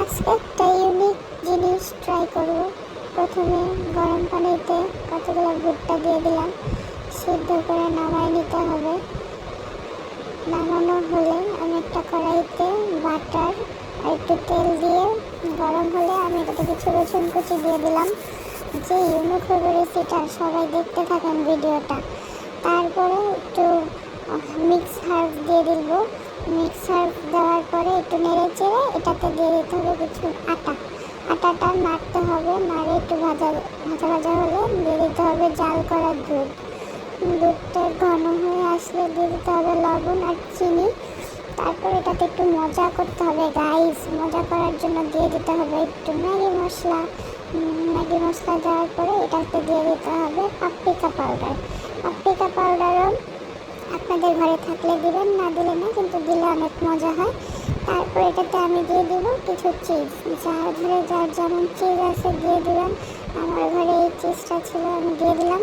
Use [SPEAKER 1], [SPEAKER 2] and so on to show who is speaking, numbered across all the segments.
[SPEAKER 1] আজকে একটা ইউনিক জিনিস ট্রাই করব। প্রথমে গরম পানিতে কতগুলো ভুট্টা দিয়ে দিলাম, সিদ্ধ করে নামায় নিতে হবে। নামানো হলে আমি একটা কড়াইতে বাটার আর একটু তেল দিয়ে গরম হলে আমি এটাতে কিছু রসুন কুচি দিয়ে দিলাম। যে ইউনিক হবে রেসিপিটা, সবাই দেখতে থাকেন ভিডিওটা। তারপরে একটু মিক্স হার্ব দিয়ে দিব। মিক্স হার্ব দেওয়ার পরে একটু নেড়ে চেড়ে এটাতে দিয়ে দিতে হবে কিছু আটাটা নাড়তে হবে। নাড়ে একটু ভাজা ভাজা হলে দিয়ে দিতে হবে জাল করা দুধ। দুধটা ঘন হয়ে আসলে দিয়ে দিতে হবে লবণ আর চিনি। তারপর এটাতে একটু মজা করতে হবে গাইস। মজা করার জন্য দিয়ে দিতে হবে একটু ম্যাগি মশলা। ম্যাগি মশলা দেওয়ার পরে এটাতে দিয়ে দিতে হবে পাপরিকা পাউডারও আপনাদের ঘরে থাকলে দিবেন, না দিলে না, কিন্তু দিলে অনেক মজা হয়। তারপর এটাতে আমি দিয়ে দেব কিছু চিজ। যার যেমন চিজ আছে দিয়ে দিলাম। আমার ঘরে এই চিজটা ছিল, আমি দিয়ে দিলাম।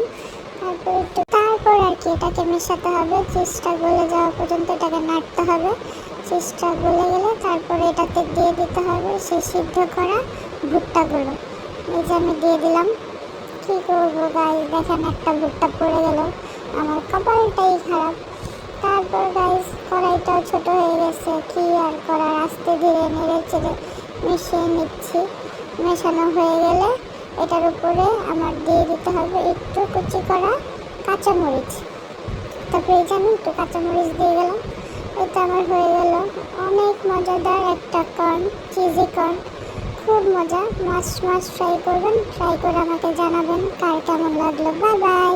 [SPEAKER 1] তারপর আর কি এটাকে মেশাতে হবে। চিজটা গলে যাওয়া পর্যন্ত এটাকে নাড়তে হবে। চিজটা গলে গেলে তারপরে এটাতে দিয়ে দিতে হবে সেই সিদ্ধ করা ভুট্টাগুলো। এই যে আমি দিয়ে দিলাম। কী করবো গাইস, দেখেন একটা ভুট্টা পড়ে গেল, আমার কপালটাই খারাপ। তারপর গাইস কড়াইটাও ছোট হয়ে গেছে, কি আর করার, আস্তে ধীরে নেড়ে চেড়ে মিশিয়ে নিচ্ছি। মেশানো হয়ে গেলে এটার উপরে আমার দিয়ে দিতে হবে একটু কুচি করা কাঁচামরিচ। তারপরে এই যে আমি একটু কাঁচামরিচ দিয়ে গেলাম। এটা আমার হয়ে গেল অনেক মজাদার একটা কর্ন, চিজি কর্ন। খুব মজা। মাস্ট ট্রাই করবেন। ট্রাই করে আমাকে জানাবেন কার কেমন লাগলো। Bye bye.